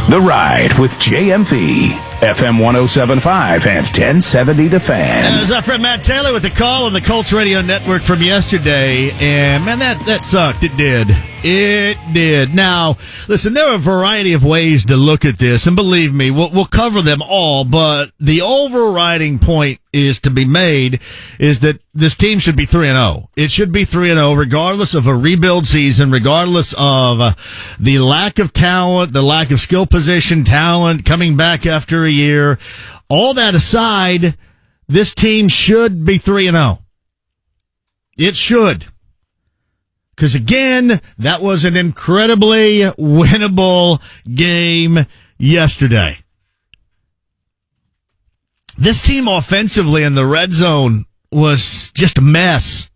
The Ride with JMV, FM 107.5 and 1070 The Fan. That was our friend Matt Taylor with the call on the Colts Radio Network from yesterday. And, man, that sucked. It did. It did. Now, listen, there are a variety of ways to look at this. And believe me, we'll cover them all. But the overriding point is to be made is that this team should be 3-0. It should be 3-0 regardless of a rebuild season, regardless of the lack of talent, the lack of skill position talent coming back after a year. All that aside, this team should be 3-0. It should. Because, again, that was an incredibly winnable game yesterday. This team offensively in the red zone was just a mess.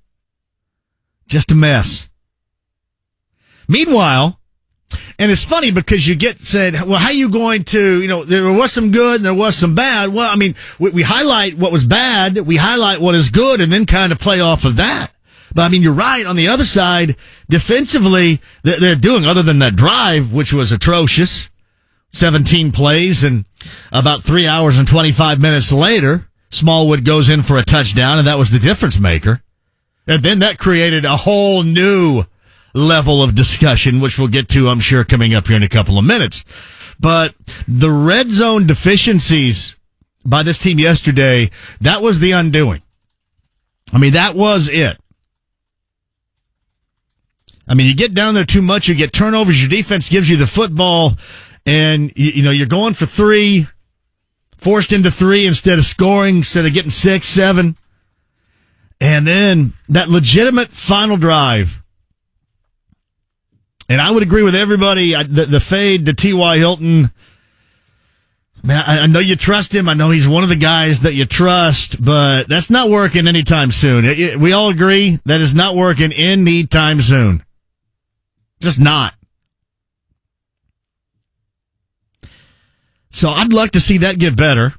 Just a mess. Meanwhile, and it's funny because you get said, well, how are you going to, there was some good and there was some bad. Well, I mean, we highlight what was bad, we highlight what is good, and then kind of play off of that. But, I mean, you're right. On the other side, defensively, they're doing, other than that drive, which was atrocious, 17 plays, and about 3 hours and 25 minutes later, Smallwood goes in for a touchdown, and that was the difference maker. And then that created a whole new level of discussion, which we'll get to, I'm sure, coming up here in a couple of minutes. But the red zone deficiencies by this team yesterday, that was the undoing. I mean, that was it. I mean, you get down there too much, you get turnovers, your defense gives you the football, and, you're going for three, forced into three instead of scoring, instead of getting 6, 7. And then that legitimate final drive. And I would agree with everybody, the fade to T.Y. Hilton. Man, I know you trust him. I know he's one of the guys that you trust, but that's not working anytime soon. We all agree that is not working anytime soon. Just not. So I'd like to see that get better.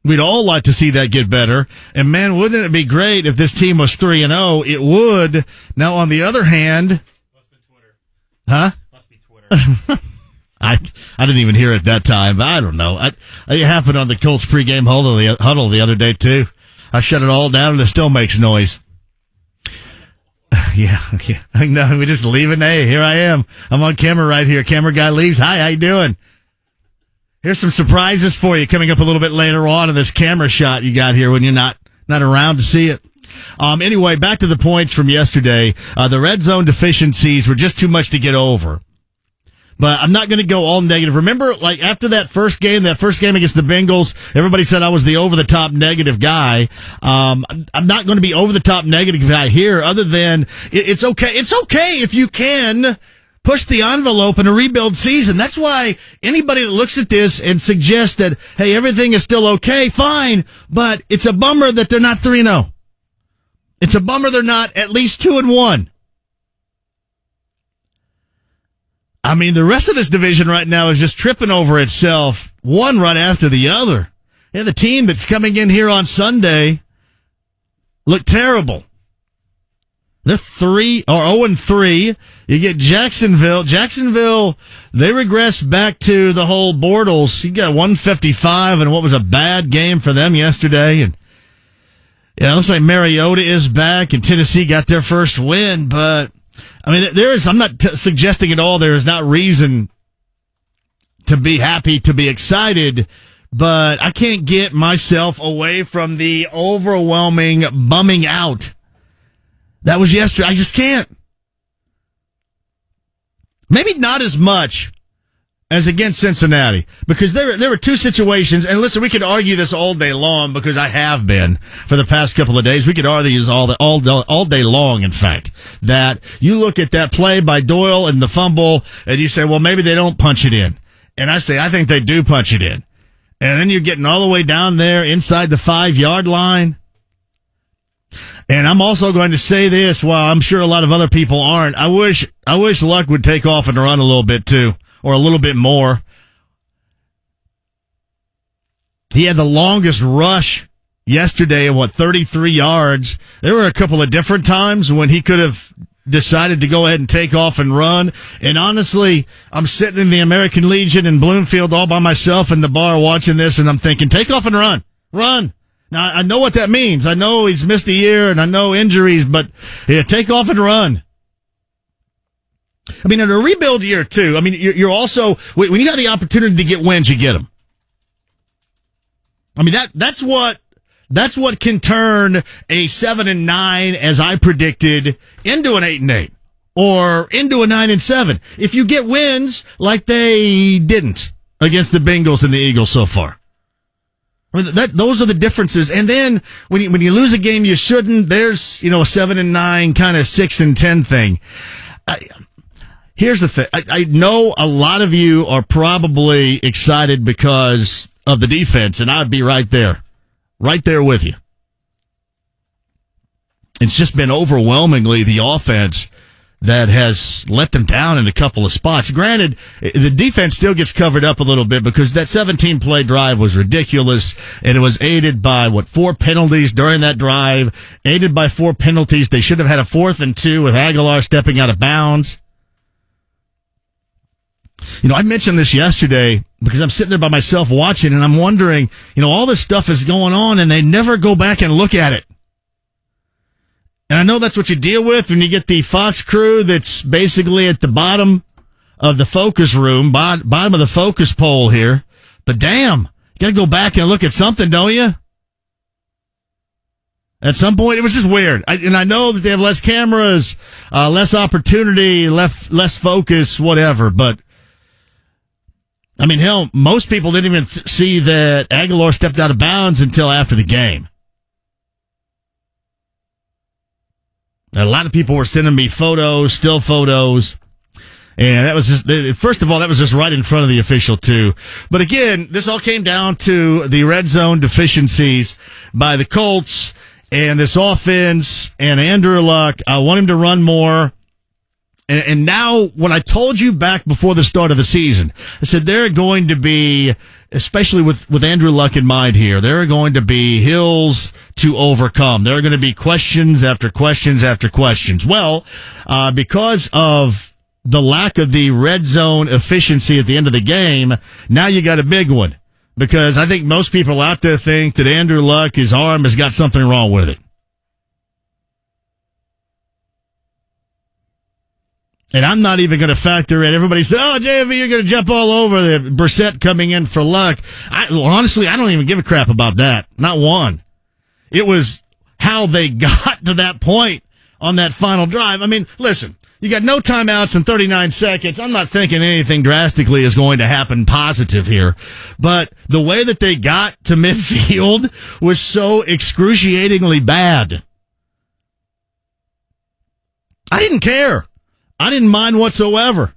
We'd all like to see that get better. And, man, wouldn't it be great if this team was 3-0? It would. Now, on the other hand... Must be Twitter. Huh? Must be Twitter. I didn't even hear it that time. I don't know. It happened on the Colts pregame huddle the other day, too. I shut it all down, and it still makes noise. Yeah. I know. We just leaving. Hey, here I am. I'm on camera right here. Camera guy leaves. Hi, how you doing? Here's some surprises for you coming up a little bit later on in this camera shot you got here when you're not around to see it. Anyway, back to the points from yesterday. The red zone deficiencies were just too much to get over. But I'm not going to go all negative. Remember, like, after that first game against the Bengals, everybody said I was the over-the-top negative guy. I'm not going to be over-the-top negative guy here, other than it's okay. It's okay if you can push the envelope in a rebuild season. That's why anybody that looks at this and suggests that, hey, everything is still okay, fine, but it's a bummer that they're not 3-0. It's a bummer they're not at least 2-1. I mean, the rest of this division right now is just tripping over itself, one right after the other. And the team that's coming in here on Sunday look terrible. They're 0-3. You get Jacksonville. Jacksonville, they regress back to the whole Bortles. He got 155 and what was a bad game for them yesterday. And it looks like Mariota is back and Tennessee got their first win, but I mean, I'm not suggesting at all there is not reason to be happy, to be excited, but I can't get myself away from the overwhelming bumming out that was yesterday. I just can't. Maybe not as much as against Cincinnati, because there were two situations, and listen, we could argue this all day long, because I have been for the past couple of days. We could argue this all day long, in fact, that you look at that play by Doyle and the fumble, and you say, well, maybe they don't punch it in. And I say, I think they do punch it in. And then you're getting all the way down there inside the 5-yard line. And I'm also going to say this, while I'm sure a lot of other people aren't, I wish Luck would take off and run a little bit too. Or a little bit more. He had the longest rush yesterday of 33 yards. There were a couple of different times when he could have decided to go ahead and take off and run. And honestly, I'm sitting in the American Legion in Bloomfield all by myself in the bar watching this, and I'm thinking, take off and run. Run. Now, I know what that means. I know he's missed a year, and I know injuries, but yeah, take off and run. I mean, in a rebuild year, too, I mean, you're also, when you got the opportunity to get wins, you get them. I mean, that's what can turn a 7-9, as I predicted, into an 8-8 or into a 9-7. If you get wins like they didn't against the Bengals and the Eagles so far. I mean, those are the differences. And then when you lose a game you shouldn't, there's, a 7-9 kind of 6-10 thing. Here's the thing. I know a lot of you are probably excited because of the defense, and I'd be right there with you. It's just been overwhelmingly the offense that has let them down in a couple of spots. Granted, the defense still gets covered up a little bit because that 17-play drive was ridiculous, and it was aided by, 4 penalties during that drive, aided by 4 penalties. They should have had a 4th and 2 with Aguilar stepping out of bounds. I mentioned this yesterday because I'm sitting there by myself watching, and I'm wondering, all this stuff is going on, and they never go back and look at it. And I know that's what you deal with when you get the Fox crew that's basically at the bottom of the focus room, bottom of the focus pole here. But damn, you got to go back and look at something, don't you? At some point, it was just weird. And I know that they have less cameras, less opportunity, less focus, whatever. But, I mean, hell, most people didn't even see that Aguilar stepped out of bounds until after the game. A lot of people were sending me photos, still photos. And that was just, first of all, that was just right in front of the official, too. But again, this all came down to the red zone deficiencies by the Colts and this offense and Andrew Luck. I want him to run more. And now, when I told you back before the start of the season, I said there are going to be, especially with Andrew Luck in mind here, there are going to be hills to overcome. There are going to be questions after questions after questions. Well, because of the lack of the red zone efficiency at the end of the game, now you got a big one. Because I think most people out there think that Andrew Luck, his arm has got something wrong with it. And I'm not even going to factor in. Everybody said, oh, JFV, you're going to jump all over the Brissett coming in for Luck. Honestly, I don't even give a crap about that. Not one. It was how they got to that point on that final drive. I mean, listen, you got no timeouts in 39 seconds. I'm not thinking anything drastically is going to happen positive here. But the way that they got to midfield was so excruciatingly bad. I didn't care. I didn't mind whatsoever.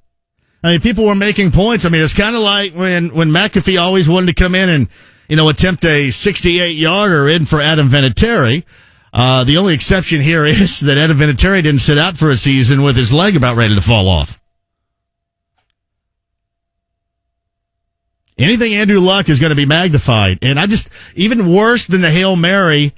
I mean, people were making points. I mean, it's kind of like when McAfee always wanted to come in and, attempt a 68-yarder in for Adam Vinatieri. The only exception here is that Adam Vinatieri didn't sit out for a season with his leg about ready to fall off. Anything Andrew Luck is going to be magnified. And even worse than the Hail Mary,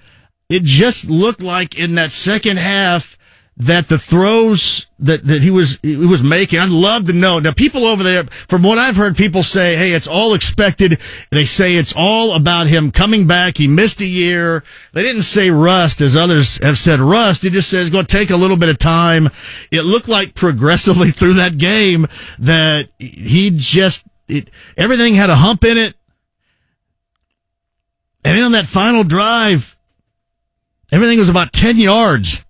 it just looked like in that second half that the throws that he was making, I'd love to know. Now, people over there, from what I've heard, people say, hey, it's all expected. They say it's all about him coming back. He missed a year. They didn't say rust, as others have said rust. It just says it's going to take a little bit of time. It looked like progressively through that game that everything had a hump in it. And then on that final drive, everything was about 10 yards.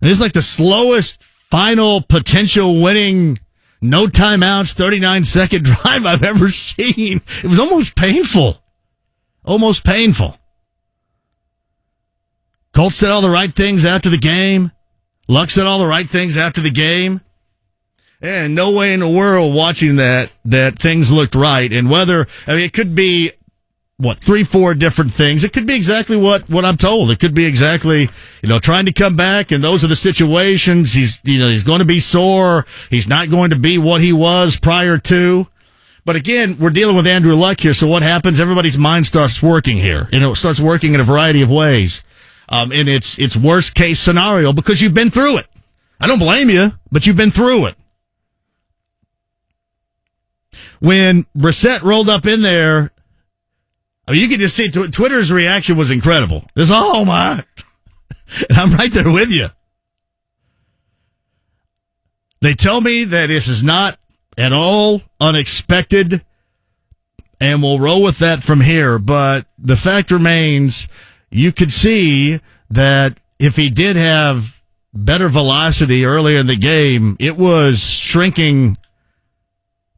And it's like the slowest final potential winning, no timeouts, 39-second drive I've ever seen. It was almost painful. Almost painful. Colts said all the right things after the game. Luck said all the right things after the game. And no way in the world watching that things looked right. And it could be 3-4 different things. It could be exactly what I'm told. It could be exactly, trying to come back, and those are the situations. He's going to be sore. He's not going to be what he was prior to. But again, we're dealing with Andrew Luck here, so what happens? Everybody's mind starts working here. It starts working in a variety of ways. in its worst case scenario because you've been through it. I don't blame you, but you've been through it. When Brissett rolled up in there, I mean, you could just see Twitter's reaction was incredible. It's, oh my, and I'm right there with you. They tell me that this is not at all unexpected, and we'll roll with that from here. But the fact remains, you could see that if he did have better velocity earlier in the game, it was shrinking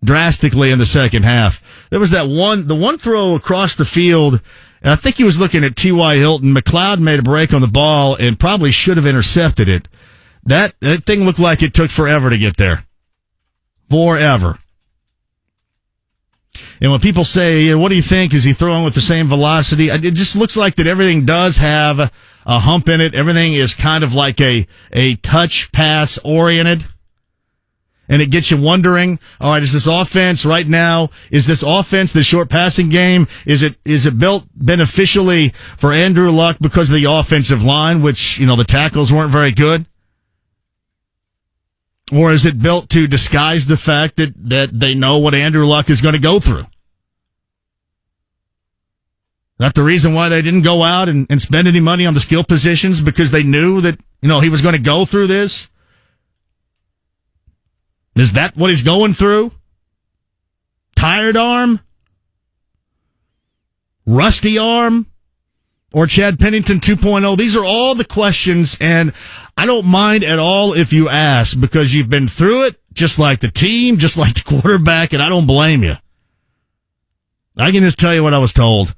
drastically in the second half. There was the one throw across the field, and I think he was looking at T.Y. Hilton. McLeod made a break on the ball and probably should have intercepted it. That thing looked like it took forever to get there. Forever. And when people say, what do you think? Is he throwing with the same velocity? It just looks like that everything does have a hump in it. Everything is kind of like a touch pass oriented. And it gets you wondering, all right, is this offense right now, the short passing game, is it built beneficially for Andrew Luck because of the offensive line, which, the tackles weren't very good? Or is it built to disguise the fact that they know what Andrew Luck is going to go through? That the reason why they didn't go out and spend any money on the skill positions, because they knew that, he was going to go through this? Is that what he's going through? Tired arm? Rusty arm? Or Chad Pennington 2.0? These are all the questions, and I don't mind at all if you ask, because you've been through it, just like the team, just like the quarterback, and I don't blame you. I can just tell you what I was told.